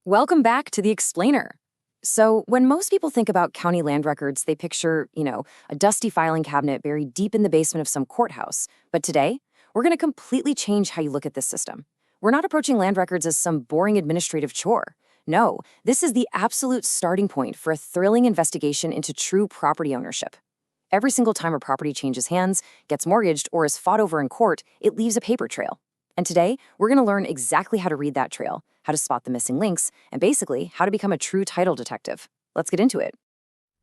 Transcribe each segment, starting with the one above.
Welcome back to The Explainer. So, when most people think about county land records, they picture, a dusty filing cabinet buried deep in the basement of some courthouse. But today, we're going to completely change how you look at this system. We're not approaching land records as some boring administrative chore. No, this is the absolute starting point for a thrilling investigation into true property ownership. Every single time a property changes hands, gets mortgaged, or is fought over in court, it leaves a paper trail. And today, we're going to learn exactly how to read that trail, how to spot the missing links, and basically how to become a true title detective. Let's get into it.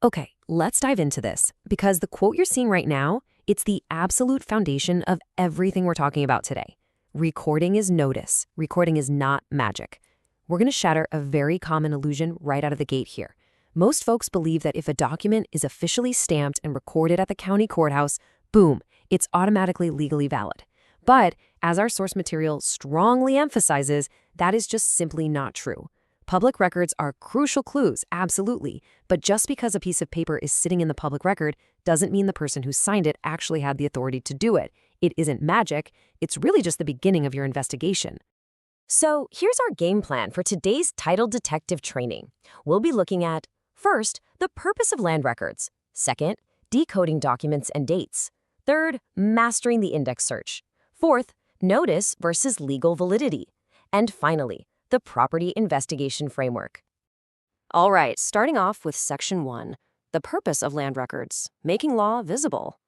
Okay, let's dive into this, because the quote you're seeing right now, it's the absolute foundation of everything we're talking about today. Recording is notice. Recording is not magic. We're going to shatter a very common illusion right out of the gate here. Most folks believe that if a document is officially stamped and recorded at the county courthouse, boom, it's automatically legally valid. But, as our source material strongly emphasizes, that is just simply not true. Public records are crucial clues, absolutely, but just because a piece of paper is sitting in the public record doesn't mean the person who signed it actually had the authority to do it. It isn't magic, it's really just the beginning of your investigation. So, here's our game plan for today's title detective training. We'll be looking at, first, the purpose of land records. Second, decoding documents and dates. Third, mastering the index search. Fourth, notice versus legal validity. And finally, the property investigation framework. All right, starting off with Section 1, the purpose of land records, making law visible.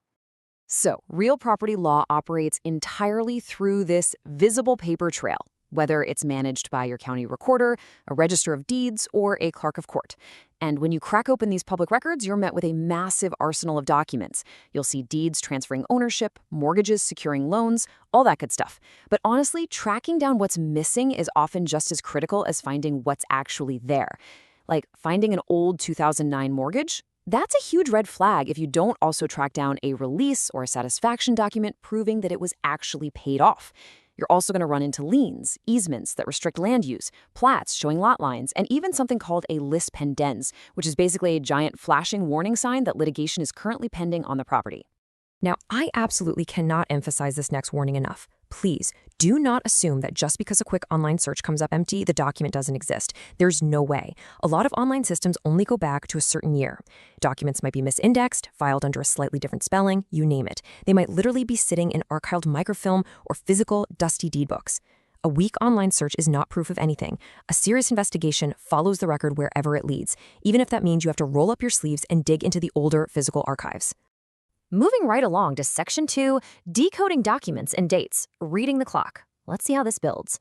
So, real property law operates entirely through this visible paper trail, whether it's managed by your county recorder, a register of deeds, or a clerk of court. And when you crack open these public records, you're met with a massive arsenal of documents. You'll see deeds transferring ownership, mortgages securing loans, all that good stuff. But honestly, tracking down what's missing is often just as critical as finding what's actually there. Like finding an old 2009 mortgage? That's a huge red flag if you don't also track down a release or a satisfaction document proving that it was actually paid off. You're also going to run into liens, easements that restrict land use, plats showing lot lines, and even something called a lis pendens, which is basically a giant flashing warning sign that litigation is currently pending on the property. Now, I absolutely cannot emphasize this next warning enough. Please, do not assume that just because a quick online search comes up empty, the document doesn't exist. There's no way. A lot of online systems only go back to a certain year. Documents might be misindexed, filed under a slightly different spelling, you name it. They might literally be sitting in archived microfilm or physical, dusty deed books. A weak online search is not proof of anything. A serious investigation follows the record wherever it leads, even if that means you have to roll up your sleeves and dig into the older physical archives. Moving right along to Section 2, decoding documents and dates, reading the clock. Let's see how this builds.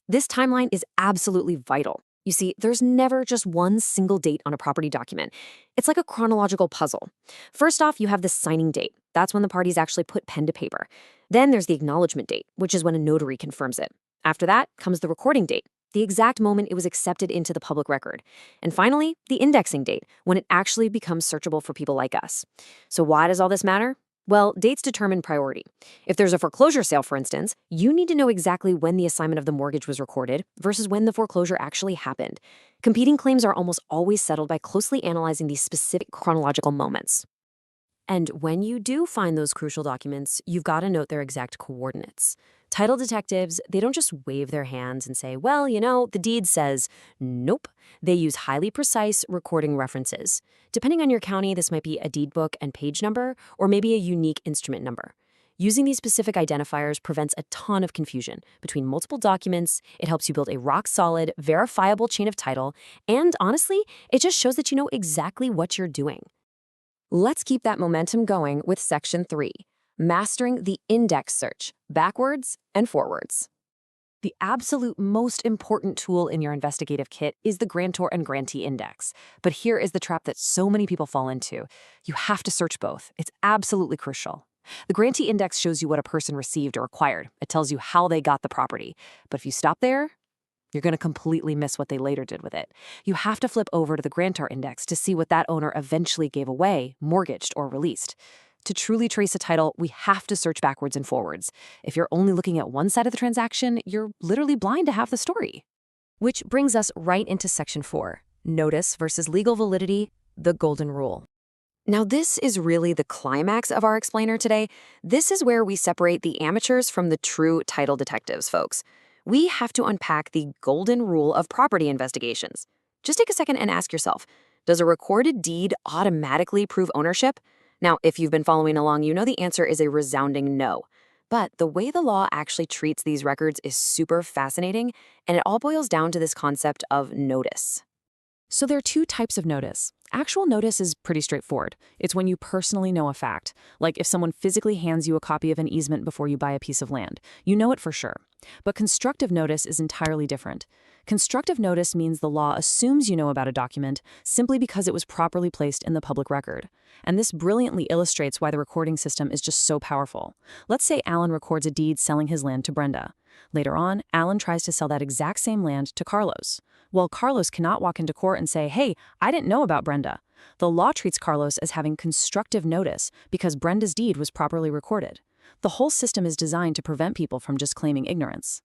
This timeline is absolutely vital. You see, there's never just one single date on a property document. It's like a chronological puzzle. First off, you have the signing date. That's when the parties actually put pen to paper. Then there's the acknowledgement date, which is when a notary confirms it. After that comes the recording date, the exact moment it was accepted into the public record. And finally, the indexing date, when it actually becomes searchable for people like us. So why does all this matter? Well, dates determine priority. If there's a foreclosure sale, for instance, you need to know exactly when the assignment of the mortgage was recorded versus when the foreclosure actually happened. Competing claims are almost always settled by closely analyzing these specific chronological moments. And when you do find those crucial documents, you've got to note their exact coordinates. Title detectives, they don't just wave their hands and say, well, the deed says. Nope. They use highly precise recording references. Depending on your county, this might be a deed book and page number, or maybe a unique instrument number. Using these specific identifiers prevents a ton of confusion between multiple documents. It helps you build a rock-solid, verifiable chain of title, and honestly, it just shows that you know exactly what you're doing. Let's keep that momentum going with Section 3, mastering the index search, backwards and forwards. The absolute most important tool in your investigative kit is the grantor and grantee index. But here is the trap that so many people fall into. You have to search both. It's absolutely crucial. The grantee index shows you what a person received or acquired. It tells you how they got the property. But if you stop there, you're going to completely miss what they later did with it. You have to flip over to the grantor index to see what that owner eventually gave away, mortgaged, or released. To truly trace a title, we have to search backwards and forwards. If you're only looking at one side of the transaction, you're literally blind to half the story. Which brings us right into Section 4, notice versus legal validity, the golden rule. Now, this is really the climax of our explainer today. This is where we separate the amateurs from the true title detectives, folks. we have to unpack the golden rule of property investigations. Just take a second and ask yourself, does a recorded deed automatically prove ownership? Now, if you've been following along, you know the answer is a resounding no. But the way the law actually treats these records is super fascinating, and it all boils down to this concept of notice. So there are two types of notice. Actual notice is pretty straightforward. It's when you personally know a fact, like if someone physically hands you a copy of an easement before you buy a piece of land. You know it for sure. But constructive notice is entirely different. Constructive notice means the law assumes you know about a document simply because it was properly placed in the public record. And this brilliantly illustrates why the recording system is just so powerful. Let's say Alan records a deed selling his land to Brenda. Later on, Alan tries to sell that exact same land to Carlos. Well, Carlos cannot walk into court and say, "Hey, I didn't know about Brenda." The law treats Carlos as having constructive notice because Brenda's deed was properly recorded. The whole system is designed to prevent people from just claiming ignorance.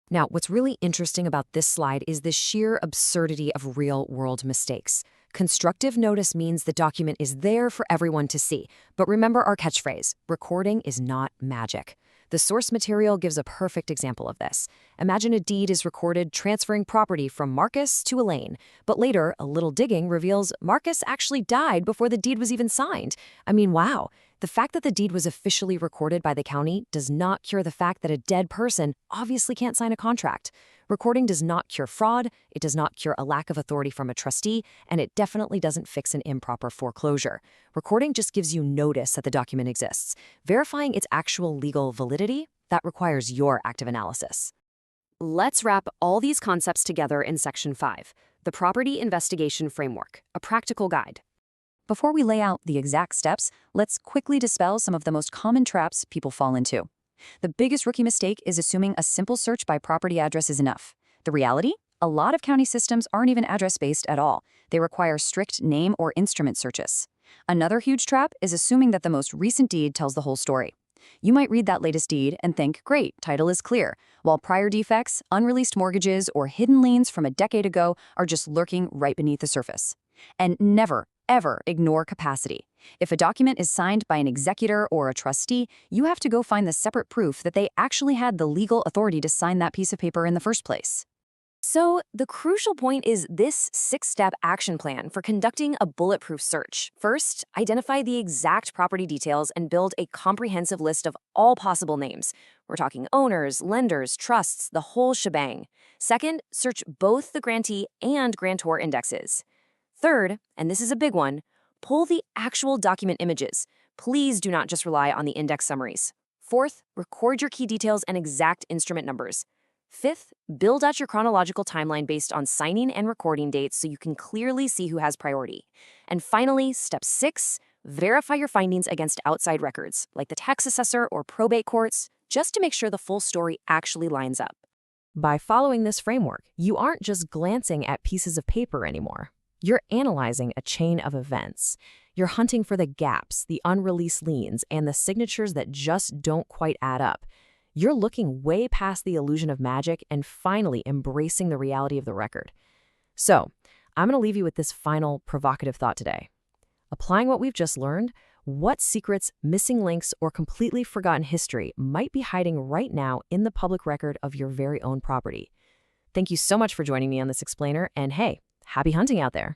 Now, what's really interesting about this slide is the sheer absurdity of real-world mistakes. Constructive notice means the document is there for everyone to see. But remember our catchphrase, recording is not magic. The source material gives a perfect example of this. Imagine a deed is recorded transferring property from Marcus to Elaine, but later, a little digging reveals Marcus actually died before the deed was even signed. I mean, wow. The fact that the deed was officially recorded by the county does not cure the fact that a dead person obviously can't sign a contract. Recording does not cure fraud, it does not cure a lack of authority from a trustee, and it definitely doesn't fix an improper foreclosure. Recording just gives you notice that the document exists. Verifying its actual legal validity, that requires your active analysis. Let's wrap all these concepts together in Section 5, the Property Investigation Framework, a practical guide. Before we lay out the exact steps, let's quickly dispel some of the most common traps people fall into. The biggest rookie mistake is assuming a simple search by property address is enough. The reality? A lot of county systems aren't even address-based at all. They require strict name or instrument searches. Another huge trap is assuming that the most recent deed tells the whole story. You might read that latest deed and think, great, title is clear, while prior defects, unreleased mortgages, or hidden liens from a decade ago are just lurking right beneath the surface. And never, ever ignore capacity. If a document is signed by an executor or a trustee, you have to go find the separate proof that they actually had the legal authority to sign that piece of paper in the first place. So, the crucial point is this 6-step action plan for conducting a bulletproof search. First, identify the exact property details and build a comprehensive list of all possible names. We're talking owners, lenders, trusts, the whole shebang. Second, search both the grantee and grantor indexes. Third, and this is a big one, pull the actual document images. Please do not just rely on the index summaries. Fourth, record your key details and exact instrument numbers. Fifth, build out your chronological timeline based on signing and recording dates so you can clearly see who has priority. And finally, step 6, verify your findings against outside records, like the tax assessor or probate courts, just to make sure the full story actually lines up. By following this framework, you aren't just glancing at pieces of paper anymore. You're analyzing a chain of events. You're hunting for the gaps, the unreleased liens, and the signatures that just don't quite add up. You're looking way past the illusion of magic and finally embracing the reality of the record. So, I'm going to leave you with this final provocative thought today. Applying what we've just learned, what secrets, missing links, or completely forgotten history might be hiding right now in the public record of your very own property? Thank you so much for joining me on this explainer, and hey, happy hunting out there!